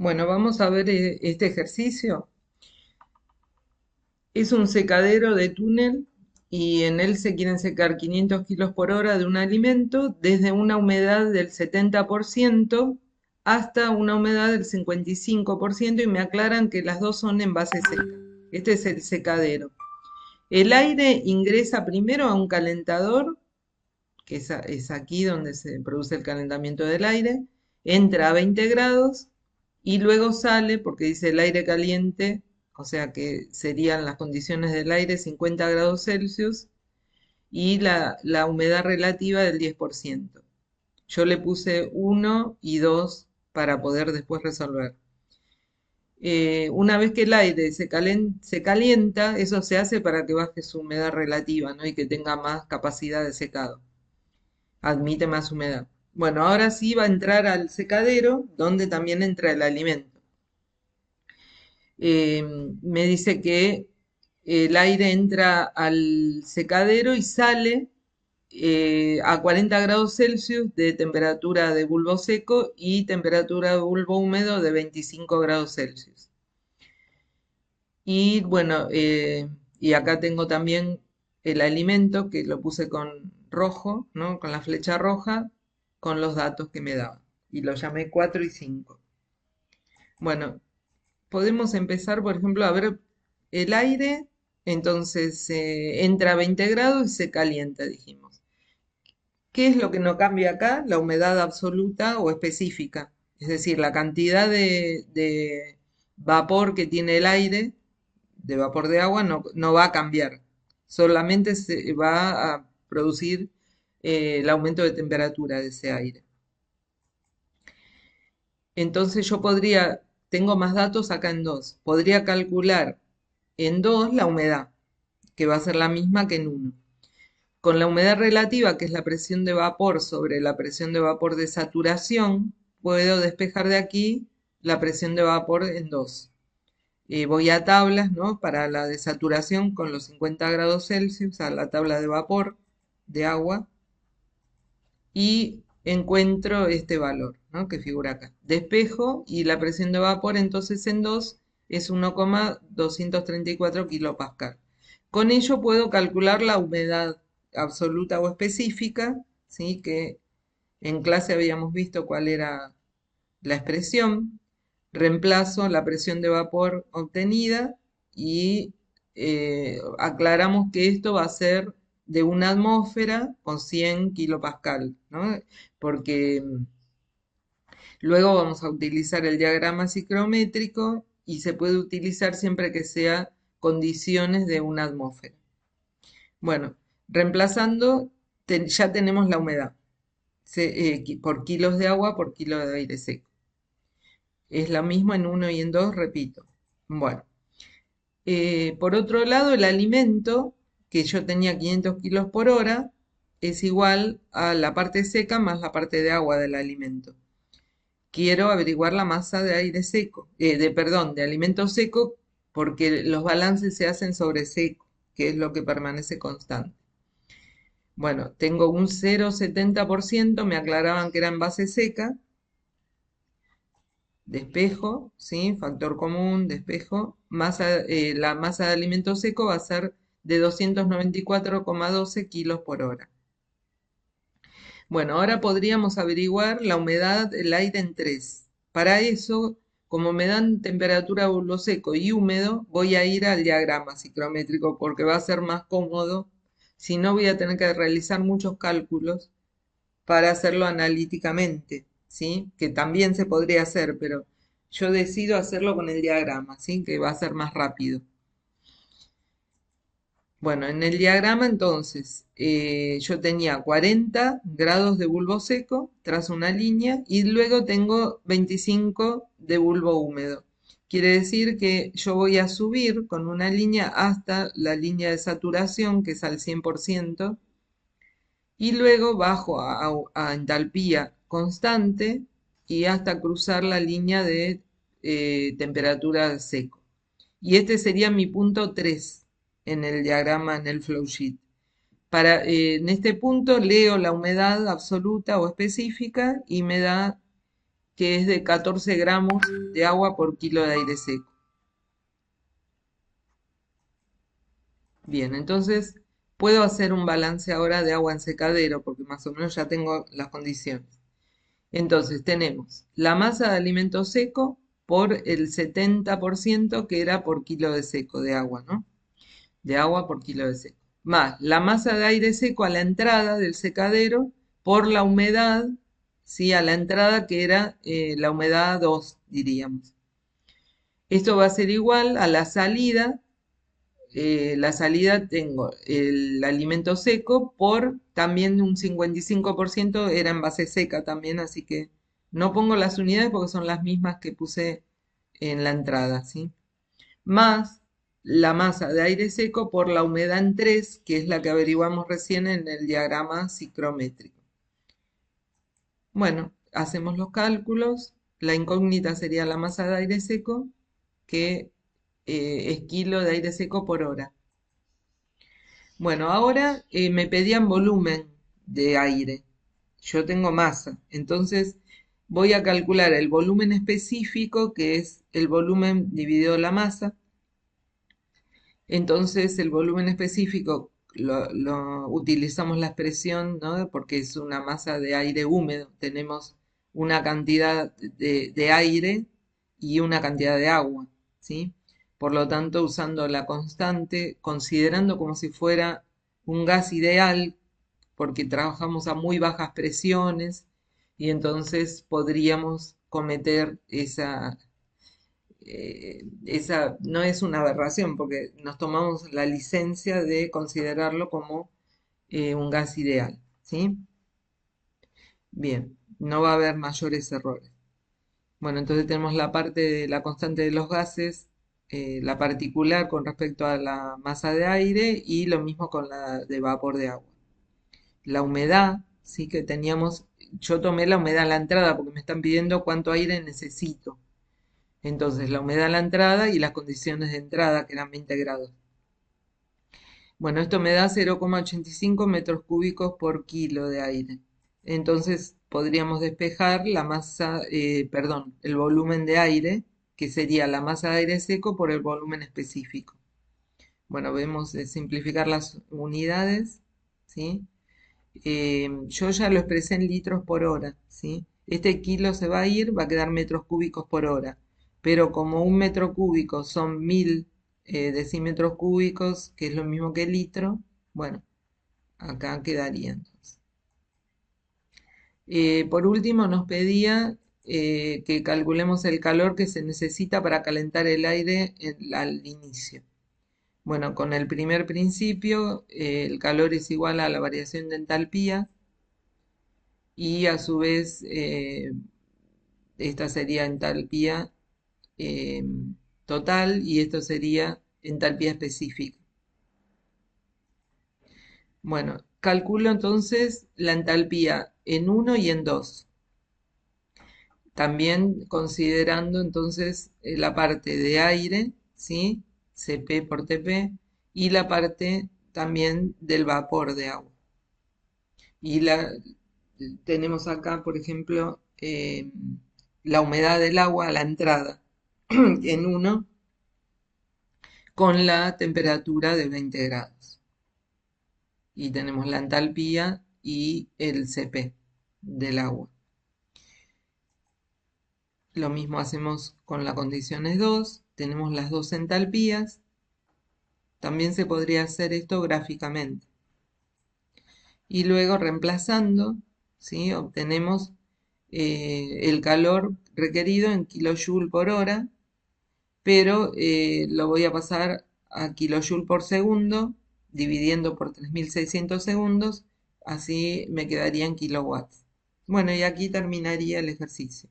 Bueno, vamos a ver este ejercicio. Es un secadero de túnel y en él se quieren secar 500 kilos por hora de un alimento desde una humedad del 70% hasta una humedad del 55% y me aclaran que las dos son en base seca. Este es el secadero. El aire ingresa primero a un calentador, que es aquí donde se produce el calentamiento del aire, entra a 20 grados y luego sale, porque dice el aire caliente, o sea que serían las condiciones del aire 50 grados Celsius y la humedad relativa del 10%. Yo le puse 1 y 2 para poder después resolver. Una vez que el aire se calienta, eso se hace para que baje su humedad relativa, ¿no? Y que tenga más capacidad de secado, admite más humedad. Bueno, ahora sí va a entrar al secadero, donde también entra el alimento. Eh, Me dice que el aire entra al secadero y sale a 40 grados Celsius de temperatura de bulbo seco y temperatura de bulbo húmedo de 25 grados Celsius. Y bueno, y acá tengo también el alimento que lo puse con rojo, ¿no? Con la flecha roja, con los datos que me daban. Y lo llamé 4 y 5. Bueno, podemos empezar, por ejemplo, a ver el aire, entonces entra a 20 grados y se calienta, dijimos. ¿Qué es lo que no cambia acá? La humedad absoluta o específica, es decir, la cantidad de vapor que tiene el aire, de vapor de agua, no va a cambiar, solamente se va a producir el aumento de temperatura de ese aire. Entonces yo podría, tengo más datos acá en 2, podría calcular en 2 la humedad, que va a ser la misma que en uno. Con la humedad relativa, que es la presión de vapor sobre la presión de vapor de saturación, puedo despejar de aquí la presión de vapor en 2. Voy a tablas, ¿no? Para la desaturación con los 50 grados Celsius, a la tabla de vapor de agua, y encuentro este valor, ¿no? Que figura acá. Despejo y la presión de vapor entonces en 2 es 1,234 kilopascal. Con ello puedo calcular la humedad absoluta o específica, ¿sí? Que en clase habíamos visto cuál era la expresión. Reemplazo la presión de vapor obtenida y aclaramos que esto va a ser de una atmósfera con 100 kilopascal, ¿no? Porque luego vamos a utilizar el diagrama psicométrico y se puede utilizar siempre que sea condiciones de una atmósfera. Bueno, reemplazando, ya tenemos la humedad por kilos de agua por kilo de aire seco. Es lo mismo en uno y en 2, repito. Bueno, por otro lado, el alimento, que yo tenía 500 kilos por hora, es igual a la parte seca más la parte de agua del alimento. Quiero averiguar la masa de aire seco, perdón, de alimento seco, porque los balances se hacen sobre seco, que es lo que permanece constante. Bueno, tengo un 0,70%, me aclaraban que era en base seca, despejo, ¿sí? Factor común, despejo, la masa de alimento seco va a ser de 294,12 kilos por hora. Bueno, ahora podríamos averiguar la humedad del aire en 3. Para eso, como me dan temperatura bulbo seco y húmedo, voy a ir al diagrama psicométrico porque va a ser más cómodo. Si no, voy a tener que realizar muchos cálculos para hacerlo analíticamente, ¿sí? Que también se podría hacer, pero yo decido hacerlo con el diagrama, ¿sí? Que va a ser más rápido. Bueno, en el diagrama entonces yo tenía 40 grados de bulbo seco, trazo una línea y luego tengo 25 de bulbo húmedo. Quiere decir que yo voy a subir con una línea hasta la línea de saturación, que es al 100%, y luego bajo a entalpía constante y hasta cruzar la línea de temperatura seco. Y este sería mi punto 3 en el diagrama, en el flowsheet. En este punto leo la humedad absoluta o específica y me da que es de 14 gramos de agua por kilo de aire seco. Bien, entonces puedo hacer un balance ahora de agua en secadero, porque más o menos ya tengo las condiciones. Entonces tenemos la masa de alimento seco por el 70% que era por kilo de seco de agua, ¿no? De agua por kilo de seco. Más la masa de aire seco a la entrada del secadero por la humedad, ¿sí? A la entrada que era la humedad 2 diríamos. Esto va a ser igual a la salida tengo el alimento seco por también un 55% era en base seca también, así que no pongo las unidades porque son las mismas que puse en la entrada, ¿sí? Más la masa de aire seco por la humedad en 3, que es la que averiguamos recién en el diagrama ciclométrico. Bueno, hacemos los cálculos. La incógnita sería la masa de aire seco, que es kilo de aire seco por hora. Bueno, ahora me pedían volumen de aire. Yo tengo masa, entonces voy a calcular el volumen específico, que es el volumen dividido la masa. Entonces el volumen específico utilizamos la expresión, ¿no? Porque es una masa de aire húmedo. Tenemos una cantidad de aire y una cantidad de agua, ¿sí? Por lo tanto, usando la constante, considerando como si fuera un gas ideal, porque trabajamos a muy bajas presiones y entonces podríamos cometer esa no es una aberración porque nos tomamos la licencia de considerarlo como un gas ideal, ¿sí? Bien, no va a haber mayores errores. Bueno, entonces tenemos la parte de la constante de los gases, la particular con respecto a la masa de aire y lo mismo con la de vapor de agua. La humedad, sí que teníamos, yo tomé la humedad a la entrada porque me están pidiendo cuánto aire necesito. Entonces, la humedad a la entrada y las condiciones de entrada, que eran 20 grados. Bueno, esto me da 0,85 metros cúbicos por kilo de aire. Entonces, podríamos despejar la masa, perdón, el volumen de aire, que sería la masa de aire seco por el volumen específico. Bueno, vemos simplificar las unidades, ¿sí? Yo ya lo expresé en litros por hora, ¿sí? Este kilo se va a ir, va a quedar metros cúbicos por hora, pero como un metro cúbico son 1000 decímetros cúbicos, que es lo mismo que litro, bueno, acá quedaría entonces. Por último, nos pedía que calculemos el calor que se necesita para calentar el aire al inicio. Bueno, con el primer principio, el calor es igual a la variación de entalpía y a su vez esta sería entalpía eh, total y esto sería entalpía específica. Bueno, calculo entonces la entalpía en 1 y en 2. También considerando entonces la parte de aire, ¿sí? Cp por Tp, y la parte también del vapor de agua. Y tenemos acá, por ejemplo, la humedad del agua a la entrada en 1 con la temperatura de 20 grados. Y tenemos la entalpía y el Cp del agua. Lo mismo hacemos con la condiciones 2. Tenemos las dos entalpías. También se podría hacer esto gráficamente. Y luego reemplazando, ¿sí? Obtenemos el calor requerido en kilojoule por hora, pero lo voy a pasar a kilojoule por segundo, dividiendo por 3600 segundos, así me quedaría en kilowatts. Bueno, y aquí terminaría el ejercicio.